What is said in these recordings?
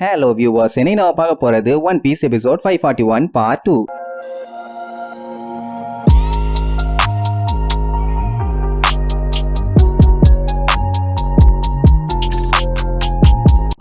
Hello viewers, இனி நாம பார்க்க போறது one piece episode 541 part 2.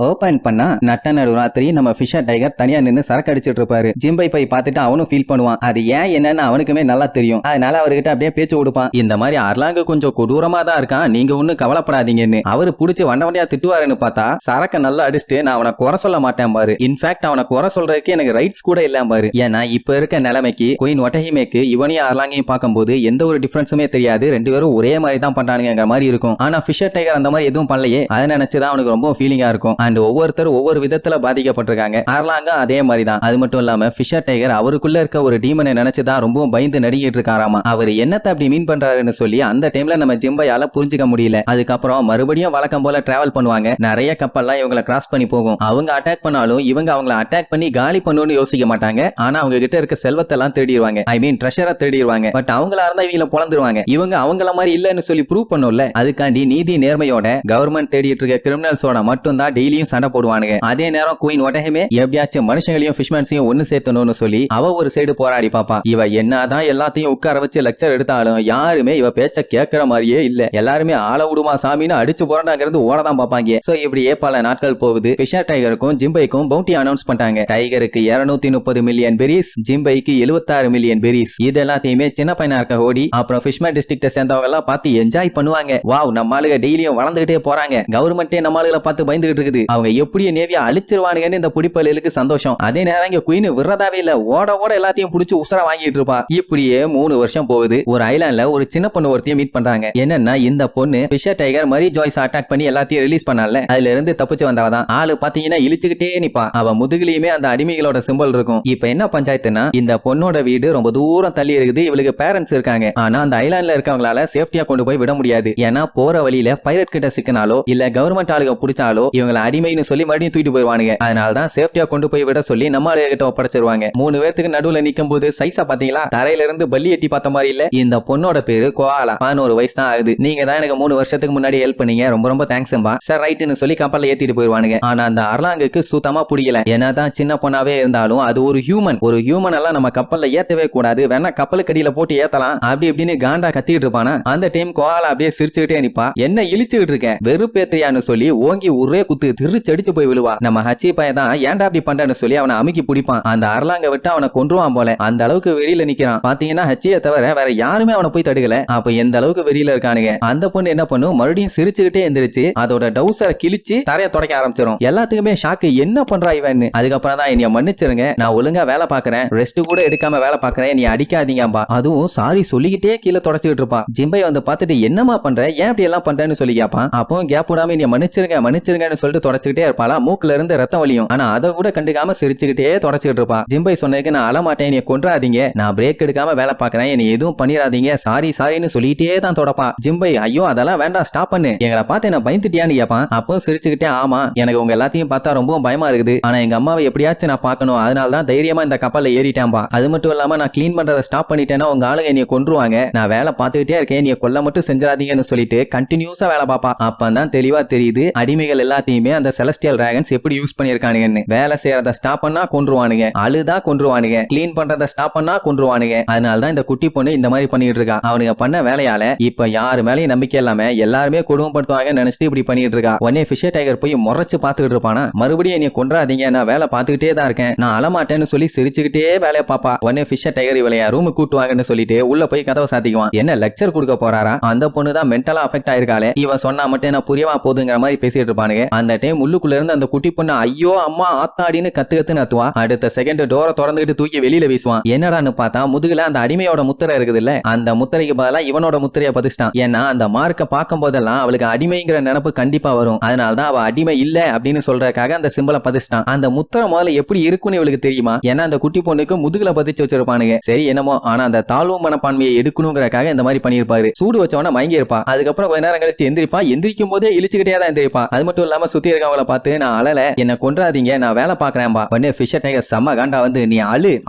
Open பண்ணா நட்ட நடு ராத்திரி நம்ம ஃபிஷர் டைகர் தனியா நின்னு சரக்கு அடிச்சிட்டு இருப்பாரு. ஜிம்பை போய் பார்த்துட்டு அவனும் ஃபீல் பண்ணுவான். அது ஏன் என்னன்னு அவனுக்குமே நல்லா தெரியும். அதனால அவர்கிட்ட அப்படியே பேச்சு கொடுப்பான். இந்த மாதிரி அர்லாங்கு கொஞ்சம் கொடூரமா தான் இருக்கான், நீங்க ஒன்னும் கவலைப்படாதீங்கன்னு. அவரு புடிச்சு வண்டவண்டியா திட்டுவாருன்னு பார்த்தா சரக்க நல்லா அடிச்சுட்டு நான் அவனை குறை சொல்ல மாட்டேன் பாரு. இன்ஃபேக்ட் அவனை குறை சொல்றதுக்கு எனக்கு ரைட்ஸ் கூட இல்லாம பாரு. ஏன்னா இப்ப இருக்க நிலைமைக்கு குயின் ஒட்டஹிமேக்கு இவனையும் அர்லாங்கையும் பார்க்கும்போது எந்த ஒரு டிஃபரன்ஸுமே தெரியாது. ரெண்டு பேரும் ஒரே மாதிரி தான் பண்றானுங்கிற மாதிரி இருக்கும். ஆனா ஃபிஷர் டைகர் அந்த மாதிரி எதுவும் பண்ணலையே. அதை நினைச்சுதான் அவனுக்கு ரொம்ப ஃபீலிங்கா இருக்கும். அண்ட் ஒவ்வொருத்தரும் ஒவ்வொரு விதத்துல பாதிக்கப்பட்டிருக்காங்க. ஆர்லாங்க அதே மாதிரி தான். அது மட்டும் இல்லாம ஃபிஷர் டைகர் அவருக்குள்ள இருக்க ஒரு டீமனை நினைச்சுதான் ரொம்பவும் பயந்து நடுங்கிட்டு இருக்காராமா. அவர் என்னத்தை அப்படி மீன் பண்றாருன்னு சொல்லி அந்த டைம்ல நம்ம ஜிம்பையால புரிஞ்சுக்க முடியல. அதுக்கப்புறம் மறுபடியும் வழக்கம் போல டிராவல் பண்ணுவாங்க. நிறைய கப்பல்லாம் இவங்களை கிராஸ் பண்ணி போகும். அவங்க அட்டாக் பண்ணாலும் இவங்க அவங்கள அட்டாக் பண்ணி காலி பண்ணணும்னு யோசிக்க மாட்டாங்க. ஆனா அவங்க கிட்ட இருக்க செல்வத்தை எல்லாம் தேடிடுவாங்க. ஐ மீன் ட்ரெஷரை தேடிடுவாங்க. பட் அவங்களா இருந்தா இவங்கள பொழந்துருவாங்க. இவங்க அவங்கள மாதிரி இல்லன்னு சொல்லி ப்ரூவ் பண்ணும்ல. அதுக்காண்டி நீதி நேர்மையோட கவர்மெண்ட் தேடிட்டு இருக்க கிரிமினல்ஸோட மட்டும் தான் டெய்லியும் சண்டை போடுவானுங்க. அதே நேரம் குயின் ஒட்டஹிமே எப்படியாச்சும் மனுஷங்களையும் ஃபிஷ்மேன்ஸையும் ஒன்னு சேர்த்தணும்னு சொல்லி அவ ஒரு சைடு போராடி பாப்பா. இவ என்னதான் எல்லாத்தையும் உட்கார வச்சு லெக்சர் எடுத்தாலும் யாருமே இவ பேச்ச கேட்கற மாதிரியே இல்ல. எல்லாருமே ஆள விடுமா சாமின்னு அடிச்சு போராடாங்கிறது ஓடதான் பாப்பாங்க. சோ இப்படியே பல நாட்கள் போகுது. ஃபிஷர் டைகருக்கும் ஜிம்பைக்கும் பவுண்டி அனௌன்ஸ் பண்ணிட்டாங்க. டைகருக்கு 230 மில்லியன் பெரிஸ், ஜிம்பைக்கு 76 மில்லியன் பெரிஸ். இது எல்லாத்தையுமே சின்ன பையனா இருக்க ஓடி அப்புறம் ஃபிஷ்மேன் டிஸ்ட்ரிக்ட சேர்ந்தவங்க எல்லாம் பார்த்து என்ஜாய் பண்ணுவாங்க. வாவ், நம்ம ஆளுங்க டெய்லியும் வளர்ந்துகிட்டே போறாங்க. கவர்மெண்டே நம்ம ஆளுகளை பார்த்து பயந்துகிட்டு இருக்குது. அவங்க எப்படி நேவியா அழிச்சிருவானுங்கன்னு இந்த புடிப்பலுக்கு சந்தோஷம். அதே நேரம் இங்க குயின் விடுறதாவே இல்ல. ஓட ஓட எல்லாத்தையும் புடிச்சு உசரா வாங்கிட்டு இருப்பா. இப்படியே 3 வருஷம் போகுது. ஒரு ஐலாண்ட்ல ஒரு சின்ன பொண்ணு ஒருத்தையும் மீட் பண்றாங்க. என்னன்னா இந்த பொண்ணு ஃபிஷர் டைகர் மரி ஜாய்ஸ் அட்டாக் பண்ணி எல்லாத்தையும் ரிலீஸ் பண்ணால, அதுல இருந்து தப்பிச்சு வந்தவதான். ஆளு பாத்தீங்கன்னா இழிச்சுக்கிட்டே நிப்பா. அவ முதுகுலயுமே அந்த அடிமைகளோட சிம்பல் இருக்கும். இப்ப என்ன பஞ்சாயத்துனா இந்த பொண்ணோட வீடு ரொம்ப தூரம் தள்ளி இருக்குது. இவளுக்கு பேரண்ட்ஸ் இருக்காங்க. ஆனா அந்த ஐலாண்ட்ல இருக்கவங்களால சேஃப்டியா கொண்டு போய் விட முடியாது. ஏன்னா போற வழியில பைரட் கிட்ட சிக்கினாலோ இல்ல கவர்மெண்ட் ஆளுக பிடிச்சாலோ இவங்களை அடிமைன்னு சொல்லி மறுபடியும் தூக்கிட்டு போயிருவானுங்க. அதனாலதான் சேஃப்டியா கொண்டு போய் விட சொல்லி நம்ம ஆளுகிட்ட ஒப்படைச்சிருவாங்க. 3 பேருக்கு நடுவுல நிக்கும் போது சைஸா பாத்தீங்களா, தரையில இருந்து பல்லி எட்டி பார்த்த மாதிரி இல்ல. இந்த பொண்ணோட பேரு கோஆலா. 11 வயசு தான் ஆகுது. நீங்க தான் எனக்கு 3 வருஷத்துக்கு முன்னாடி ஹெல்ப் பண்ணீங்க, ரொம்ப ரொம்ப தேங்க்ஸ்ம்பா. சார் ரைட்னு சொல்லி கப்பல்ல ஏத்திட்டு போயிருவானுங்க. ஆனா அந்த அர்லாங்குக்கு சுத்தமா பிடிக்கல. என்னதான் சின்ன பொண்ணாவே இருந்தாலும் அது ஒரு ஹியூமன். ஒரு ஹியூமன் எல்லாம் நம்ம கப்பல்ல ஏத்தவே கூடாது, வேணா கப்பலுக்கு அடியில போட்டு ஏத்தலாம் அப்படி இப்படின்னு காண்டா கத்திட்டு இருப்பானா. அந்த டைம் கோஆலா அப்படியே சிரிச்சுக்கிட்டே நிப்பா. என்ன இழிச்சுக்கிட்டு இருக்க, வெறுப்பேத்தியான்னு சொல்லி ஓங்கி ஒரே குத்து திருச்சடிச்சு போய் விழுவா. நம்ம ஹச்சி பையன் தான் ஏன்டா அப்படி பண்றன்னு சொல்லி அவனை அமுக்கி பிடிப்பான். அந்த அர்லாங்க விட்டு அவனை கொன்றுவான் போல. அந்த அளவுக்கு வெறியில நிக்கிறான். பாத்தீங்கன்னா ஹச்சியை தவிர வேற யாருமே அவனை போய் தடுக்கல. அப்ப எந்த அளவுக்கு வெறியில இருக்கானுங்க. அந்த பொண்ணு என்ன பண்ணும், மறுபடியும் சிரிச்சுக்கிட்டே எந்திரிச்சு அதோட டவுசரை கிழிச்சு தரைய தொடக்க ஆரம்பிச்சிடும். எல்லாத்துக்குமே ஷாக்கு, என்ன பண்றா இவன்னு. அதுக்கப்புறம் தான் என்னைய மன்னிச்சிருங்க, நான் ஒழுங்கா வேலை பாக்குறேன், ரெஸ்ட் கூட எடுக்காம வேலை பாக்குறேன், நீ அடிக்காதீங்கப்பா. அதுவும் சாரி சொல்லிக்கிட்டே கீழே தொடச்சிட்டு இருப்பா. ஜிம்பை வந்து பார்த்துட்டு என்னமா பண்ற, ஏன் அப்படி எல்லாம் பண்றேன்னு சொல்லி கேட்பான். அப்போ கேப் விடாம நீ மன்னிச்சிருங்க மன்னிச்சிருங்கன்னு சொல்லிட்டு தொடச்சுக்கிட்டே இருப்பாளா. மூக்குல இருந்து ரத்தம் வலியும். ஆனா அதை கூட கண்டுக்காம சிரிச்சுக்கிட்டே தொடச்சிட்டு இருப்பா. ஜிம்பை சொன்னதுக்கு நான் அழமாட்டேன், நீ கொன்றாதீங்க, நான் பிரேக் எடுக்காம வேலை பாக்குறேன், நீ எதுவும் பண்ணிராதீங்க, சாரி சாரின்னு சொல்லிட்டே தான் தொடப்பா. ஜிம்பை ஐயோ அதெல்லாம் வேண்டாம், ஸ்டாப் பண்ணு, எங்களை பார்த்து என்ன பயந்துட்டியான்னு கேட்பான். அப்போ சிரிச்சுக்கிட்டே ஆமா எனக்கு உங்க எல்லாத்தையும் பார்த்தா ரொம்ப பயமா இருக்குது, ஆனா எங்க அம்மாவை எப்படியாச்சும் நான் பார்க்கணும், அதனால தான் தைரியமா இந்த கப்பல்ல ஏறிட்டேன்பா. அது மட்டும் இல்லாம நான் கிளீன் பண்றதை ஸ்டாப் பண்ணிட்டேன்னா உங்க ஆளுங்க என்னைய கொன்றுவாங்க, நான் வேலை பார்த்துக்கிட்டே இருக்கேன், நீ கொல்ல மட்டும் செஞ்சிடாதீங்கன்னு சொல்லிட்டு கண்டினியூஸா வேலை பார்ப்பா. அப்பதான் தெளிவா தெரியுது அடிமைகள் எல்லாத்தையுமே அந்த செலஸ்டியல் டிராகன்ஸ் எப்படி யூஸ் பண்ணிருக்கானுங்கன்னு. வேலை செய்யறத ஸ்டாப் பண்ணா கொன்றுவானுங்க, அழுதா கொன்றுவானுங்க, கிளீன் பண்றத ஸ்டாப் பண்ணா கொன்றுவானுங்க. அதனாலதான் இந்த குட்டி பொண்ணு இந்த மாதிரி பண்ணிட்டு இருக்கா. அவனுங்க பண்ண வேலையால இப்ப யாரு மேலேயும் நம்பிக்கை இல்லாம எல்லாருமே கொடுமைப்படுத்துவாங்க நினைச்சிட்டு இப்படி பண்ணிட்டு இருக்கா. உடனே ஃபிஷர் டைகர் போய் முறைச்சு பாத்துக்கிட்டு இருப்பானா. மறுபடியும் நீ கொன்றாதீங்க, நான் வேலை பார்த்துக்கிட்டே தான் இருக்கேன், நான் அழமாட்டேன்னு சொல்லி சிரிச்சுக்கிட்டே வேலையை பாப்பா. உடனே ஃபிஷர் டைகர் இவளைய ரூம் கூட்டுவாங்கன்னு சொல்லிட்டு உள்ள போய் கதவை சாத்திக்குவான். என்ன லெக்சர் கொடுக்க போறாரா, அந்த பொண்ணு தான் மென்டலா அஃபெக்ட் ஆயிருக்காளே, இவ சொன்னா மட்டும் என்ன புரியவா போதுங்கிற மாதிரி பேசிட்டு இருப்பானுங்க. அந்த டைம் உள்ளுக்குள்ள இருந்து அந்த குட்டி பொண்ணு ஐயோ அம்மா ஆத்தாடின்னு கத்துன்னு அத்துவா. அடுத்த செகண்ட் டோரை திறந்துட்டு தூக்கி வெளியில வீசுவான். என்னடான்னு பார்த்தா முதுகுல அந்த அடிமையோட முத்திரை இருக்குது இல்ல, அந்த முத்திரைக்கு பதிலா இவனோட முத்திரைய பதிச்சிட்டான். ஏன்னா அந்த மார்க்க பார்க்கும் போதெல்லாம் அவளுக்கு அடிமைங்கிற நினைப்பு கண்டிப்பா வரும். அதனாலதான் அவ அடிமை இல்ல அப்படின்னு சொல்றதுக்காக அந்த சிம்பலை பதிச்சிட்டான். அந்த முத்திரை முதல்ல எப்படி இருக்குன்னு இவளுக்கு தெரியுமா, ஏன்னா அந்த குட்டி பொண்ணுக்கு முதுகுல பதிச்சு வச்சிருப்பானுங்க. சரி என்னமோ, ஆனா அந்த தாழ்வு மனப்பான்மையை எடுக்கணுங்கிறக்காக இந்த மாதிரி பண்ணிருப்பாரு. சூடு வச்சவன மயங்கி இருப்பா. அதுக்கப்புறம் கொஞ்ச நேரம் கழிச்சு எந்திரிப்பா. எந்திரிக்கும் போதே இழிச்சுக்கிட்டே தான் எந்திரிப்பா. அது மட்டும் இல்லாம சுத்தி இருக்கவங்கள பார்த்து நான் அழல, என்ன கொன்றாதீங்க, நான் வேலை பாக்குறேன்பா. உடனே ஃபிஷர் டைகர் செம்ம காண்டா வந்து நீ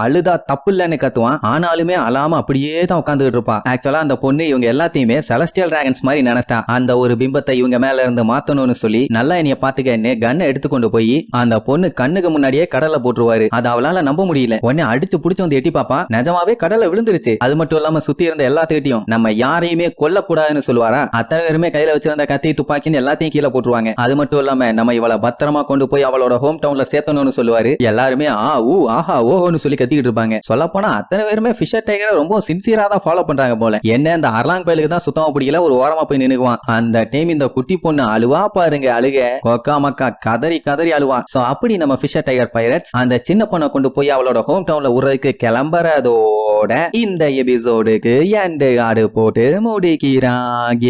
அழுதா தப்பு இல்லன்னு கத்துவான். ஆனாலுமே அழாம அப்படியே தான் உட்காந்துட்டு இருப்பா. ஆக்சுவலா அந்த பொண்ணு இவங்க எல்லாத்தையுமே செலஸ்டியல் டிராகன்ஸ் மாதிரி நினைச்சிட்டா. அந்த ஒரு பிம்பத்தை இவங்க மேல இருந்து மாத்தணும்னு சொல்லி நல்லா என்னைய பாத்துக்கன்னு கன்னை எடுத்துக்கொண்டு போய் அந்த பொண்ணு கண்ணுக்கு முன்னாடியே கடல்ல போட்டுருவாரு. அது அவளால நம்ப முடியல. உடனே அடிச்சு புடிச்சு வந்து எட்டி பாப்பா, நிஜமாவே கடல்ல விழுந்துருச்சு. அது மட்டும் இல்லாம சுத்தி இருந்த எல்லாத்துக்கிட்டையும் நம்ம யாரையுமே கொல்லக்கூடாதுன்னு சொல்லுவாரா. அத்தனை பேருமே கையில வச்சிருந்த கத்தி துப்பாக்கின்னு எல்லாத்தையும் கீழே போட்டுருவாங்க. அது மட்டும் இல்லாம நம்ம இவளை பத்திரமா கொண்டு போய் அவளோட ஹோம் டவுன்ல சேர்த்தணும்னு சொல்லுவாரு. எல்லாருமே ஆ ஊ ஆஹா ஓஹோன்னு சொல்லி கத்திக்கிட்டு இருப்பாங்க. சொல்ல போனா அத்தனை பேருமே ஃபிஷர் டைகரை ரொம்ப சின்சியரா தான் ஃபாலோ பண்றாங்க போல. என்ன இந்த அர்லாங் பயலுக்கு தான் சுத்தமா பிடிக்கல, ஒரு ஓரமா போய் நின்னுக்குவான். அந்த டைம் இந்த குட்டி பொண்ணு அழுவா பாருங்க, அழுக கொக்கா மக்கா கதறி கதறி அழுவா. சோ அப்படி நம்ம ஃபிஷர் டைகர் பைரட்ஸ் அந்த சின்ன பொண்ணை கொண்டு போய் அவளோட ஹோம் டவுன்ல விடுறதுக்கு கிளம்புறதோட இந்த எபிசோடுக்கு எண்டு ஆடு போட்டு முடிக்கிறாங்க.